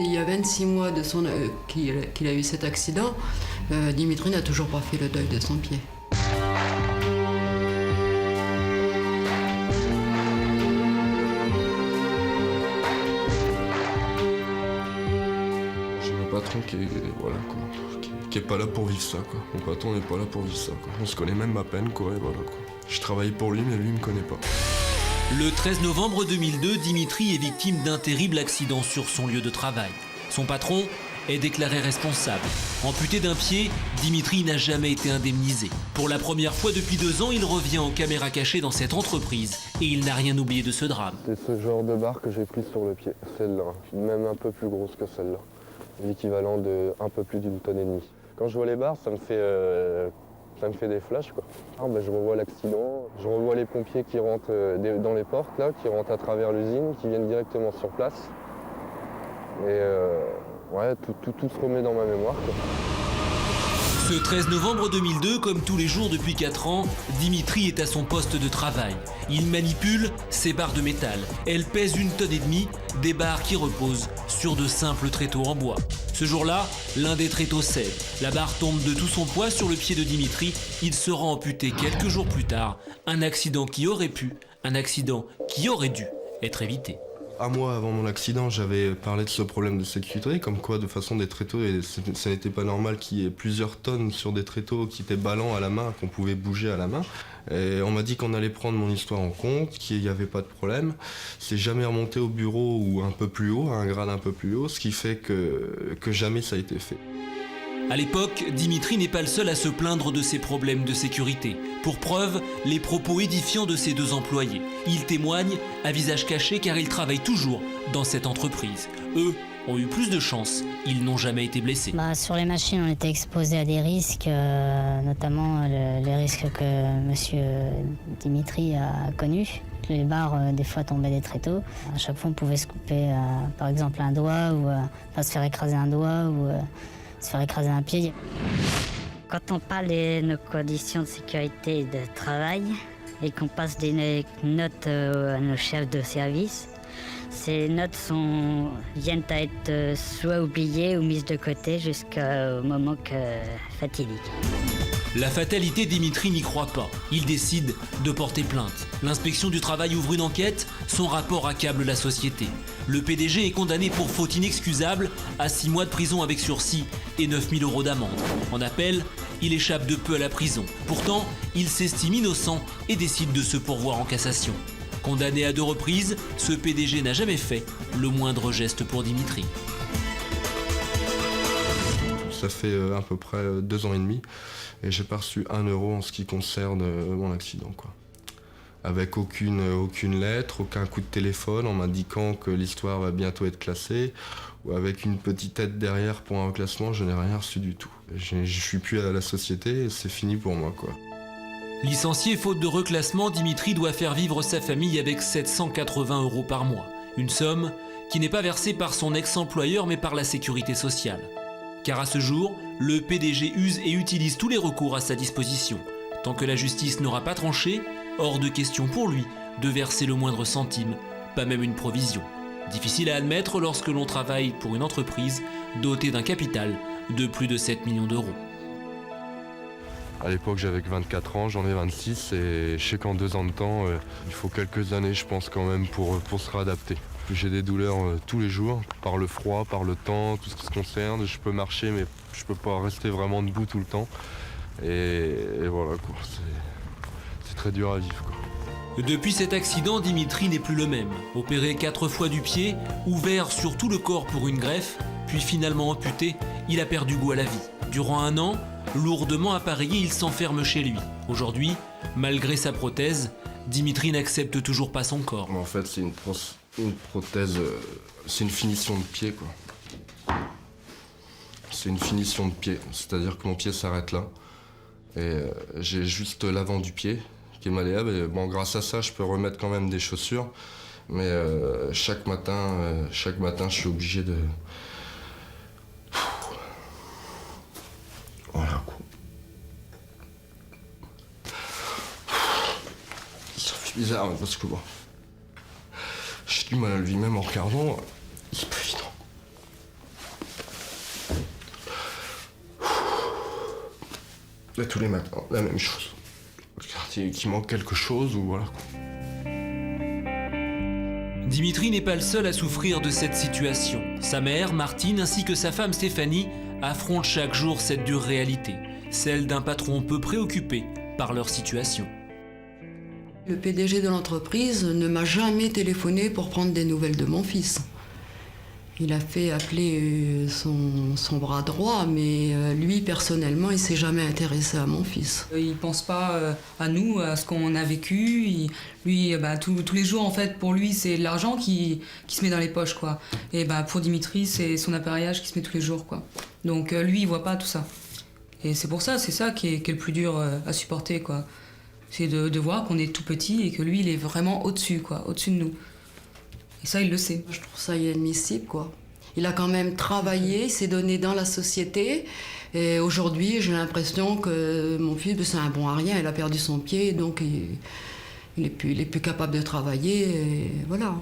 Il y a 26 mois qu'il a eu cet accident, Dimitri n'a toujours pas fait le deuil de son pied. J'ai mon patron qui est pas là pour vivre ça, quoi. Mon patron n'est pas là pour vivre ça, quoi. On se connaît même à peine, quoi, et voilà, quoi. Je travaille pour lui, mais lui me connaît pas. Le 13 novembre 2002, Dimitri est victime d'un terrible accident sur son lieu de travail. Son patron est déclaré responsable. Amputé d'un pied, Dimitri n'a jamais été indemnisé. Pour la première fois depuis 2 ans, il revient en caméra cachée dans cette entreprise et il n'a rien oublié de ce drame. C'est ce genre de barre que j'ai prise sur le pied, celle-là, même un peu plus grosse que celle-là, l'équivalent de un peu plus d'1,5 tonne. Quand je vois les barres, ça me fait des flashs, quoi. Je revois l'accident, je revois les pompiers qui rentrent dans les portes, là, qui rentrent à travers l'usine, qui viennent directement sur place. Et ouais, tout se remet dans ma mémoire, quoi. Ce 13 novembre 2002, comme tous les jours depuis 4 ans, Dimitri est à son poste de travail. Il manipule ces barres de métal. Elles pèsent 1,5 tonnes, des barres qui reposent sur de simples tréteaux en bois. Ce jour-là, l'un des tréteaux cède. La barre tombe de tout son poids sur le pied de Dimitri. Il sera amputé quelques jours plus tard. Un accident qui aurait dû être évité. Un mois avant mon accident, j'avais parlé de ce problème de sécurité, comme quoi de façon des tréteaux, et ça n'était pas normal qu'il y ait plusieurs tonnes sur des tréteaux qui étaient ballants à la main, qu'on pouvait bouger à la main. Et on m'a dit qu'on allait prendre mon histoire en compte, qu'il n'y avait pas de problème. C'est jamais remonté au bureau ou un peu plus haut, à un grade un peu plus haut, ce qui fait que jamais ça a été fait. À l'époque, Dimitri n'est pas le seul à se plaindre de ses problèmes de sécurité. Pour preuve, les propos édifiants de ses 2 employés. Ils témoignent à visage caché car ils travaillent toujours dans cette entreprise. Eux ont eu plus de chance, ils n'ont jamais été blessés. Sur les machines, on était exposés à des risques, notamment les risques que monsieur Dimitri a connus. Les barres, des fois, tombaient des tréteaux. À chaque fois, on pouvait se couper, par exemple, un doigt, ou se faire écraser un doigt, ou se faire écraser un pied. Quand on parle de nos conditions de sécurité et de travail et qu'on passe des notes à nos chefs de service, ces notes viennent à être soit oubliées ou mises de côté jusqu'au moment fatidique. La fatalité, Dimitri n'y croit pas. Il décide de porter plainte. L'inspection du travail ouvre une enquête. Son rapport accable la société. Le PDG est condamné pour faute inexcusable à 6 mois de prison avec sursis et 9 000 € d'amende. En appel, il échappe de peu à la prison. Pourtant, il s'estime innocent et décide de se pourvoir en cassation. Condamné à 2 reprises, ce PDG n'a jamais fait le moindre geste pour Dimitri. Ça fait à peu près 2 ans et demi et j'ai pas reçu 1 € en ce qui concerne mon accident, quoi. Avec aucune lettre, aucun coup de téléphone en m'indiquant que l'histoire va bientôt être classée, ou avec une petite aide derrière pour un reclassement, je n'ai rien reçu du tout. Je suis plus à la société et c'est fini pour moi, quoi. Licencié faute de reclassement, Dimitri doit faire vivre sa famille avec 780 € par mois. Une somme qui n'est pas versée par son ex-employeur mais par la sécurité sociale. Car à ce jour, le PDG use et utilise tous les recours à sa disposition. Tant que la justice n'aura pas tranché, hors de question pour lui de verser le moindre centime, pas même une provision. Difficile à admettre lorsque l'on travaille pour une entreprise dotée d'un capital de plus de 7 millions d'euros. À l'époque, j'avais que 24 ans, j'en ai 26 et je sais qu'en 2 ans de temps, il faut quelques années, je pense, quand même, pour se réadapter. J'ai des douleurs tous les jours, par le froid, par le temps, tout ce qui se concerne. Je peux marcher, mais je peux pas rester vraiment debout tout le temps. Et voilà, quoi. C'est très dur à vivre, quoi. Depuis cet accident, Dimitri n'est plus le même. Opéré 4 fois du pied, ouvert sur tout le corps pour une greffe, puis finalement amputé, il a perdu goût à la vie. Durant 1 an, lourdement appareillé, il s'enferme chez lui. Aujourd'hui, malgré sa prothèse, Dimitri n'accepte toujours pas son corps. En fait, c'est une prothèse, c'est une finition de pied, quoi. C'est une finition de pied, c'est-à-dire que mon pied s'arrête là. Et j'ai juste l'avant du pied qui est malléable. Et bon, grâce à ça, je peux remettre quand même des chaussures. Mais chaque matin, je suis obligé de... Voilà, quoi. Ça fait bizarre, parce que bon... J'ai du mal à le vivre, même en regardant, c'est pas évident. Et tous les matins, la même chose. Qu'il manque quelque chose ou voilà. Dimitri n'est pas le seul à souffrir de cette situation. Sa mère, Martine, ainsi que sa femme Stéphanie affrontent chaque jour cette dure réalité, celle d'un patron peu préoccupé par leur situation. Le PDG de l'entreprise ne m'a jamais téléphoné pour prendre des nouvelles de mon fils. Il a fait appeler son bras droit, mais lui, personnellement, il ne s'est jamais intéressé à mon fils. Il ne pense pas à nous, à ce qu'on a vécu. Lui, tous les jours, en fait, pour lui, c'est l'argent qui se met dans les poches, quoi. Et pour Dimitri, c'est son appareillage qui se met tous les jours, quoi. Donc lui, il ne voit pas tout ça. Et c'est pour ça, c'est ça qui est le plus dur à supporter, quoi. C'est de voir qu'on est tout petit et que lui, il est vraiment au-dessus, quoi, au-dessus de nous. Et ça, il le sait. Je trouve ça inadmissible, quoi. Il a quand même travaillé, s'est donné dans la société. Et aujourd'hui, j'ai l'impression que mon fils, c'est un bon à rien. Il a perdu son pied, donc il est plus capable de travailler. Et voilà.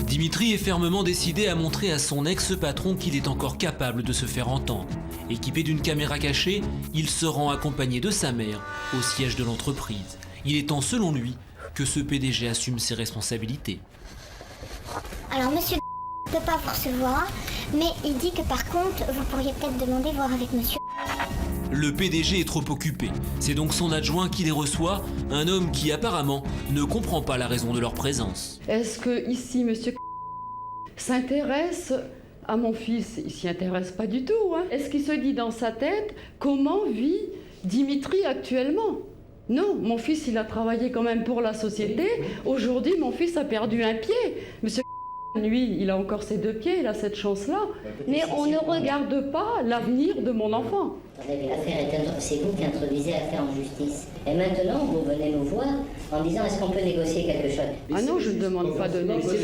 Dimitri est fermement décidé à montrer à son ex-patron qu'il est encore capable de se faire entendre. Équipé d'une caméra cachée, il se rend accompagné de sa mère au siège de l'entreprise. Il est temps, selon lui, que ce PDG assume ses responsabilités. Alors, monsieur ne peut pas vous recevoir, mais il dit que par contre, vous pourriez peut-être demander voir avec monsieur. Le PDG est trop occupé. C'est donc son adjoint qui les reçoit, un homme qui apparemment ne comprend pas la raison de leur présence. Est-ce que ici, monsieur s'intéresse à mon fils? Il s'y intéresse pas du tout. Hein. Est-ce qu'il se dit dans sa tête comment vit Dimitri actuellement? Non, mon fils, il a travaillé quand même pour la société. Aujourd'hui, mon fils a perdu un pied. Monsieur lui, il a encore ses 2 pieds, il a cette chance-là. Mais on ne regarde pas l'avenir de mon enfant. C'est vous qui introduisez l'affaire en justice. Et maintenant, vous venez nous voir en disant est-ce qu'on peut négocier quelque chose? Ah non, je ne demande pas de négocier.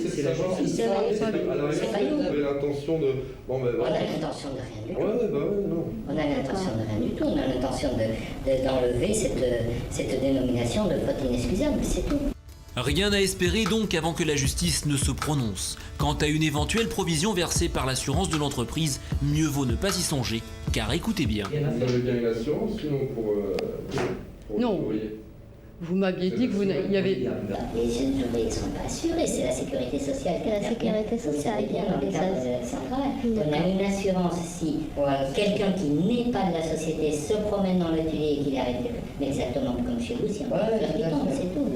C'est la justice. C'est pas nous. On a l'intention de... On a l'intention de rien du tout. On a l'intention de rien du tout. On a l'intention d'enlever cette dénomination de faute inexcusable, c'est tout. Rien à espérer donc avant que la justice ne se prononce. Quant à une éventuelle provision versée par l'assurance de l'entreprise, mieux vaut ne pas y songer, car écoutez bien. Vous avez bien une assurance sinon pour non. Vous m'aviez dit que vous y avait... Les jeunes ouvriers ne sont pas assurés, c'est la sécurité sociale. La sécurité sociale, bien dans le cadre central. On a une assurance si quelqu'un qui n'est pas de la société se promène dans le tunnel et qu'il arrive exactement comme chez vous, si on peut faire qui tombe, c'est tout.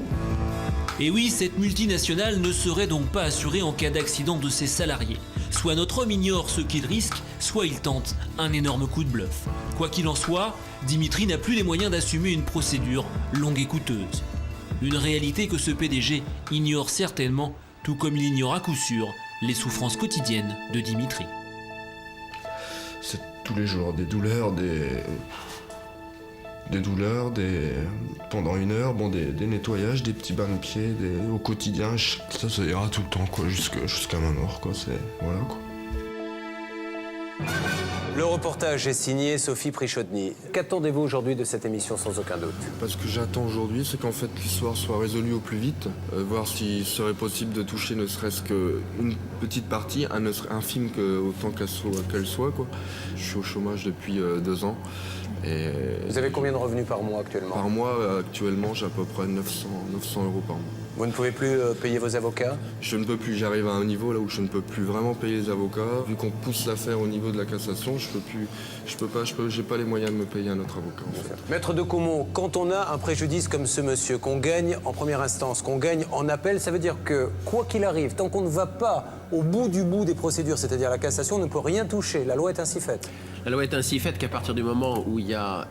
Et oui, cette multinationale ne serait donc pas assurée en cas d'accident de ses salariés. Soit notre homme ignore ce qu'il risque, soit il tente un énorme coup de bluff. Quoi qu'il en soit, Dimitri n'a plus les moyens d'assumer une procédure longue et coûteuse. Une réalité que ce PDG ignore certainement, tout comme il ignore à coup sûr les souffrances quotidiennes de Dimitri. C'est tous les jours des douleurs, pendant 1 heure, des nettoyages, des petits bains de pied, au quotidien, ça ira tout le temps, quoi, jusqu'à ma mort, quoi, voilà, quoi. Le reportage est signé Sophie Prichodny. Qu'attendez-vous aujourd'hui de cette émission sans aucun doute? Parce que j'attends aujourd'hui, c'est qu'en fait l'histoire soit résolue au plus vite, voir s'il serait possible de toucher ne serait-ce qu'une petite partie, infime autant qu'elle soit, quoi. Je suis au chômage depuis 2 ans. Et vous avez combien de revenus par mois actuellement? Par mois, actuellement, j'ai à peu près 900 euros par mois. Vous ne pouvez plus payer vos avocats? Je ne peux plus, j'arrive à un niveau là où je ne peux plus vraiment payer les avocats. Vu qu'on pousse l'affaire au niveau de la cassation, j'ai pas les moyens de me payer un autre avocat. En fait. Maître de Caumont, quand on a un préjudice comme ce monsieur, qu'on gagne en première instance, qu'on gagne en appel, ça veut dire que, quoi qu'il arrive, tant qu'on ne va pas au bout des procédures, c'est-à-dire la cassation, on ne peut rien toucher. La loi est ainsi faite. La loi est ainsi faite qu'à partir du moment où il y a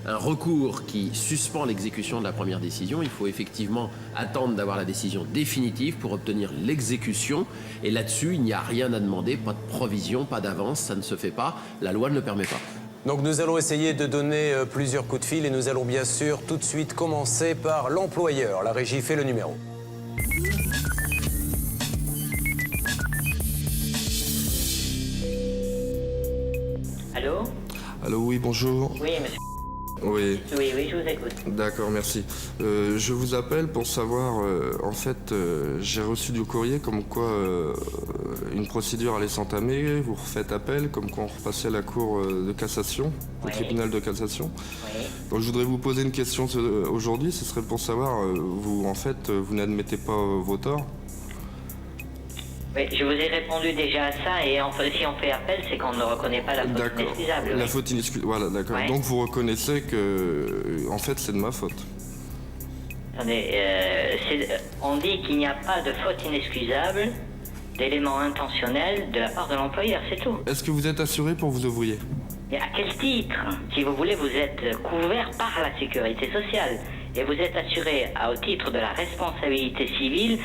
un recours qui suspend l'exécution de la première décision, il faut effectivement attendre d'avoir la décision définitive pour obtenir l'exécution. Et là-dessus, il n'y a rien à demander, pas de provision, pas d'avance, ça ne se fait pas. La loi ne le permet pas. Donc nous allons essayer de donner plusieurs coups de fil et nous allons bien sûr tout de suite commencer par l'employeur. La régie fait le numéro. Allô? Allô, oui, bonjour. Oui, monsieur. Oui. Oui, je vous écoute. D'accord, merci. Je vous appelle pour savoir, en fait, j'ai reçu du courrier comme quoi une procédure allait s'entamer, vous refaites appel, comme quand on repassait à la cour de cassation, au tribunal de cassation. Donc je voudrais vous poser une question aujourd'hui, ce serait pour savoir, vous en fait, vous n'admettez pas vos torts? Oui, je vous ai répondu déjà à ça, et si on fait appel, c'est qu'on ne reconnaît pas la faute inexcusable. La faute inexcusable, voilà, d'accord. Ouais. Donc vous reconnaissez que, en fait, c'est de ma faute. Attendez, on dit qu'il n'y a pas de faute inexcusable, d'éléments intentionnels de la part de l'employeur, c'est tout. Est-ce que vous êtes assuré pour vos ouvriers? Et à quel titre? Si vous voulez, vous êtes couvert par la sécurité sociale. Et vous êtes assuré au titre de la responsabilité civile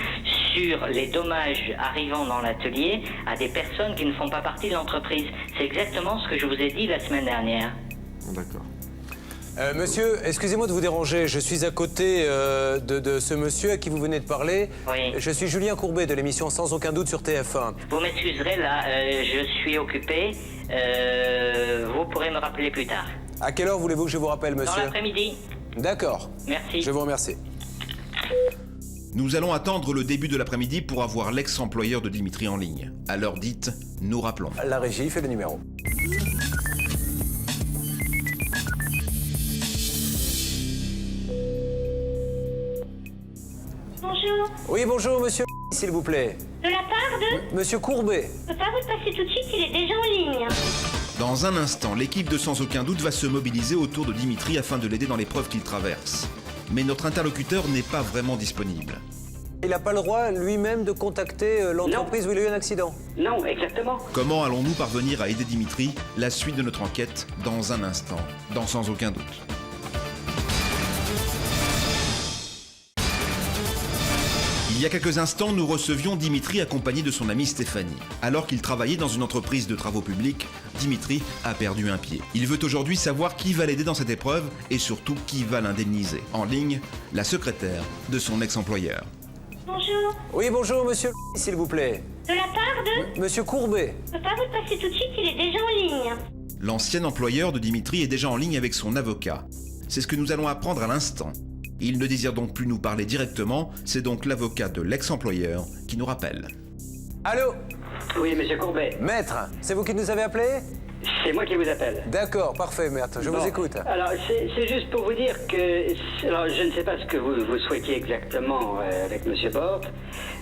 sur les dommages arrivant dans l'atelier à des personnes qui ne font pas partie de l'entreprise. C'est exactement ce que je vous ai dit la semaine dernière. D'accord. Monsieur, excusez-moi de vous déranger, je suis à côté de ce monsieur à qui vous venez de parler. Oui. Je suis Julien Courbet de l'émission Sans aucun doute sur TF1. Vous m'excuserez, là, je suis occupé. Vous pourrez me rappeler plus tard. À quelle heure voulez-vous que je vous rappelle, monsieur? Dans l'après-midi. D'accord. Merci. Je vous remercie. Nous allons attendre le début de l'après-midi pour avoir l'ex-employeur de Dimitri en ligne. À l'heure dite, nous rappelons. La régie fait le numéro. Bonjour. Oui, bonjour, monsieur, s'il vous plaît. De la part de... Monsieur Courbet. Je peux pas vous le passer tout de suite, il est déjà en ligne. Dans un instant, l'équipe de Sans aucun doute va se mobiliser autour de Dimitri afin de l'aider dans l'épreuve qu'il traverse. Mais notre interlocuteur n'est pas vraiment disponible. Il n'a pas le droit lui-même de contacter l'entreprise où il a eu un accident? Non, exactement. Comment allons-nous parvenir à aider Dimitri? La suite de notre enquête dans un instant, dans Sans aucun doute. Il y a quelques instants, nous recevions Dimitri accompagné de son amie Stéphanie. Alors qu'il travaillait dans une entreprise de travaux publics, Dimitri a perdu un pied. Il veut aujourd'hui savoir qui va l'aider dans cette épreuve et surtout qui va l'indemniser. En ligne, la secrétaire de son ex-employeur. Bonjour. Oui, bonjour, monsieur, s'il vous plaît. De la part de... Monsieur Courbet. Je peux pas vous le passer tout de suite, il est déjà en ligne. L'ancien employeur de Dimitri est déjà en ligne avec son avocat. C'est ce que nous allons apprendre à l'instant. Il ne désire donc plus nous parler directement, c'est donc l'avocat de l'ex-employeur qui nous rappelle. Allô? Oui, monsieur Courbet. Maître, c'est vous qui nous avez appelé? C'est moi qui vous appelle. D'accord, parfait, maître, je vous écoute. Alors, c'est juste pour vous dire que... Alors, je ne sais pas ce que vous souhaitiez exactement avec monsieur Bort,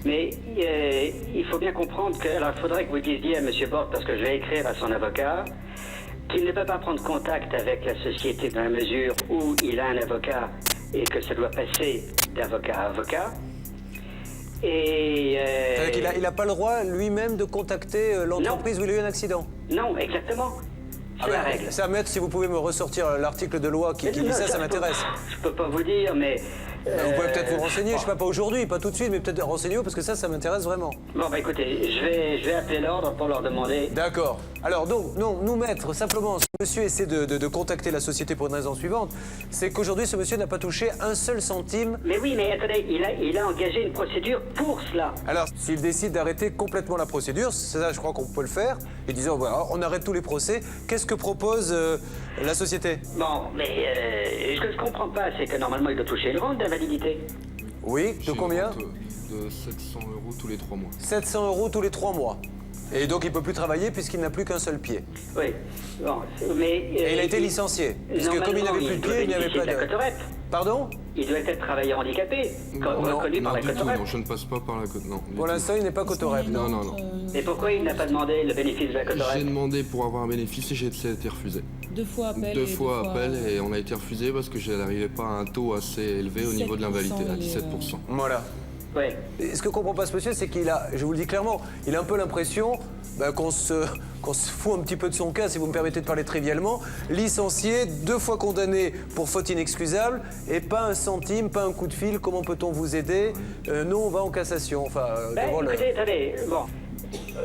mais il faut bien comprendre que... Alors, il faudrait que vous disiez à monsieur Bort, parce que je vais écrire à son avocat, qu'il ne peut pas prendre contact avec la société dans la mesure où il a un avocat et que ça doit passer d'avocat à avocat. Et... Il n'a pas le droit lui-même de contacter l'entreprise où il a eu un accident? Non, exactement. C'est la règle. Ça, maître, si vous pouvez me ressortir l'article de loi qui dit ça m'intéresse. Je peux pas vous dire, mais... Vous pouvez peut-être vous renseigner, je sais pas aujourd'hui, pas tout de suite, mais peut-être renseignez-vous parce que ça m'intéresse vraiment. Bon, bah écoutez, je vais appeler l'ordre pour leur demander... D'accord. Alors donc, non, nous maître, simplement, ce monsieur essaie de contacter la société pour une raison suivante, c'est qu'aujourd'hui ce monsieur n'a pas touché un seul centime. Mais oui, mais attendez, il a engagé une procédure pour cela. Alors, s'il décide d'arrêter complètement la procédure, c'est ça je crois qu'on peut le faire, et disant, voilà, on arrête tous les procès, qu'est-ce que propose la société? Bon, mais ce que je comprends pas, c'est que normalement il doit toucher une rente d'invalidité. Oui, de combien? De 700 € tous les 3 mois. 700 € tous les 3 mois. Et donc il ne peut plus travailler puisqu'il n'a plus qu'un seul pied. Oui, bon, mais... Et il a été licencié, puisque comme il n'avait plus de pied, il n'y avait pas de... Pardon? Il doit être travailleur handicapé, reconnu par la Cotorep. Non, je ne passe pas par la Cotorep, non. Pour l'instant, il n'est pas Cotorep. Non. Et pourquoi il n'a pas demandé le bénéfice de la Cotorep? J'ai demandé pour avoir un bénéfice et j'ai été refusé. Deux fois appel. Deux fois appel et on a été refusé parce que je n'arrivais pas à un taux assez élevé au niveau de l'invalidité, à 17%. Voilà. Ouais. Et ce que comprend pas ce monsieur, c'est qu'il a, je vous le dis clairement, il a un peu l'impression qu'on se fout un petit peu de son cas, si vous me permettez de parler trivialement, licencié, 2 fois condamné pour faute inexcusable, et pas un centime, pas un coup de fil, comment peut-on vous aider? Nous, on va en cassation. Enfin, écoutez, attendez, bon,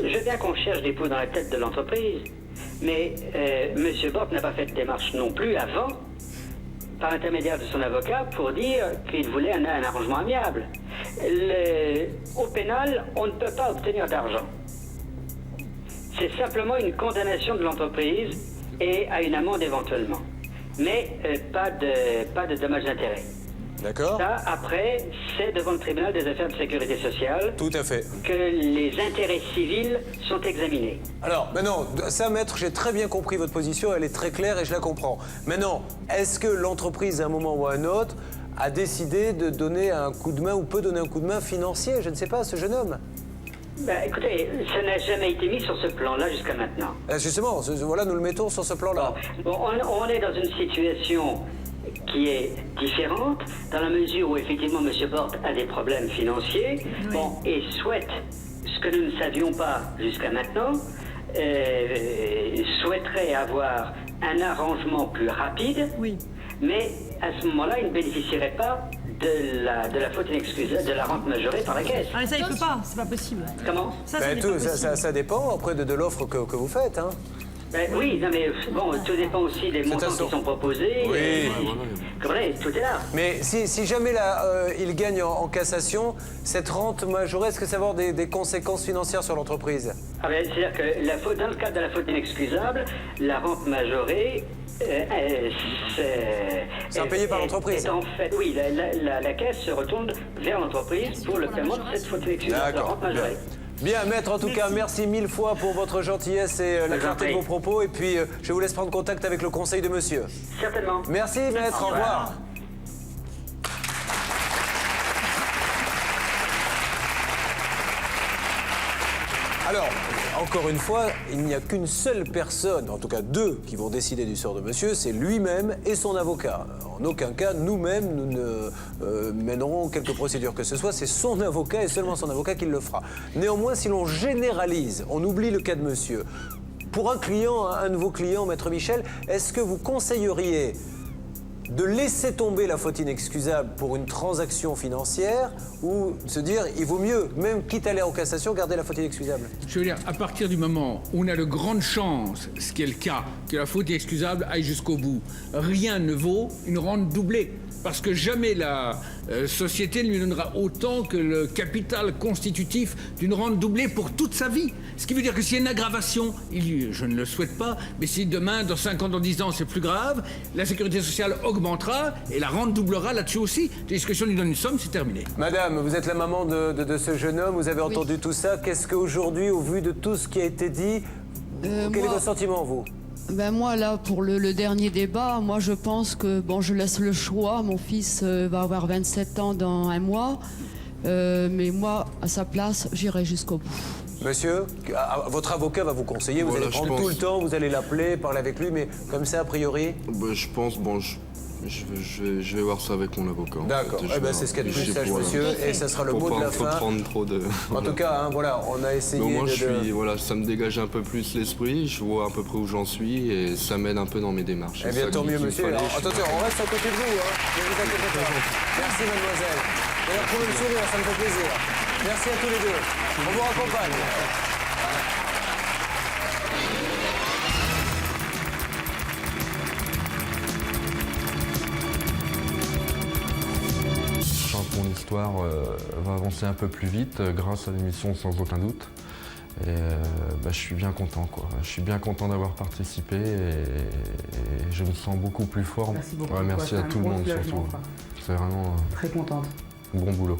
je veux bien qu'on cherche des poux dans la tête de l'entreprise, mais monsieur Bort n'a pas fait de démarche non plus avant, par l'intermédiaire de son avocat, pour dire qu'il voulait un arrangement amiable. Au pénal, on ne peut pas obtenir d'argent. C'est simplement une condamnation de l'entreprise et à une amende éventuellement. Mais pas de dommages d'intérêt. D'accord. Ça, après, c'est devant le tribunal des affaires de sécurité sociale. Tout à fait. Que les intérêts civils sont examinés. Alors, maintenant, ça, maître, j'ai très bien compris votre position, elle est très claire et je la comprends. Maintenant, est-ce que l'entreprise, à un moment ou à un autre, a décidé de donner un coup de main ou peut donner un coup de main financier, je ne sais pas, à ce jeune homme? Écoutez, ça n'a jamais été mis sur ce plan-là jusqu'à maintenant. Justement, voilà, nous le mettons sur ce plan-là. Bon, on est dans une situation qui est différente, dans la mesure où effectivement M. Bort a des problèmes financiers, et souhaite, ce que nous ne savions pas jusqu'à maintenant, souhaiterait avoir un arrangement plus rapide, mais à ce moment-là, il ne bénéficierait pas de la faute inexcusable, de la rente majorée par la caisse. Ah mais ça il peut pas, c'est pas possible. Comment? Ça dépend après de l'offre que vous faites, hein. Oui, non mais bon, tout dépend aussi des montants qui sont proposés. Oui. Tout est là. Mais si jamais il gagne en cassation, cette rente majorée, est-ce que ça va avoir des conséquences financières sur l'entreprise? C'est-à-dire que dans le cadre de la faute inexcusable, la rente majorée, c'est impayé par l'entreprise. En fait, oui, la caisse se retourne vers l'entreprise pour le paiement de cette faute inexcusable, la rente majorée. Bien, maître, en tout cas, merci 1000 fois pour votre gentillesse et la clarté de vos propos. Et puis, je vous laisse prendre contact avec le conseil de monsieur. Certainement. Merci, maître. Au revoir. Alors, encore une fois, il n'y a qu'une seule personne, en tout cas deux, qui vont décider du sort de monsieur, c'est lui-même et son avocat. En aucun cas, nous-mêmes, nous ne mènerons quelque procédure que ce soit, c'est son avocat et seulement son avocat qui le fera. Néanmoins, si l'on généralise, on oublie le cas de monsieur. Pour un client, un nouveau client, maître Michel, est-ce que vous conseilleriez de laisser tomber la faute inexcusable pour une transaction financière ou se dire il vaut mieux, même quitte à aller en cassation, garder la faute inexcusable? Je veux dire, à partir du moment où on a de grandes chances, ce qui est le cas, que la faute inexcusable aille jusqu'au bout, rien ne vaut une rente doublée. Parce que jamais la société ne lui donnera autant que le capital constitutif d'une rente doublée pour toute sa vie. Ce qui veut dire que s'il y a une aggravation, je ne le souhaite pas, mais si demain, dans 5 ans, dans 10 ans, c'est plus grave, la sécurité sociale augmentera et la rente doublera là-dessus aussi. Tandis que si on lui donne une somme, c'est terminé. Madame, vous êtes la maman de ce jeune homme, vous avez entendu tout ça. Qu'est-ce qu'aujourd'hui, au vu de tout ce qui a été dit, quel est votre sentiment, vous? Moi, là, pour le dernier débat, moi, je pense que, je laisse le choix. Mon fils va avoir 27 ans dans un mois. Mais moi, à sa place, j'irai jusqu'au bout. Monsieur, votre avocat va vous conseiller, vous allez prendre tout le temps, vous allez l'appeler, parler avec lui, mais comme ça, a priori? Je pense, je vais voir ça avec mon avocat. D'accord, c'est ce qu'il y a de plus sage, monsieur, et ça sera le mot de la fin. Prendre trop de... En tout cas, voilà, on a essayé ça me dégage un peu plus l'esprit, je vois à peu près où j'en suis, et ça m'aide un peu dans mes démarches. Eh bien, tant mieux, monsieur. Alors, attention, on reste à côté de vous, hein. Ne vous inquiétez pas. Merci, mademoiselle. D'ailleurs, pour le sourire, ça me fait plaisir. Merci à tous les deux. On vous raccompagne. Mon histoire va avancer un peu plus vite grâce à l'émission sans aucun doute. Et je suis bien content, quoi. Je suis bien content d'avoir participé et je me sens beaucoup plus fort. Merci beaucoup. Merci à tout le monde surtout. C'est vraiment très contente. Bon boulot.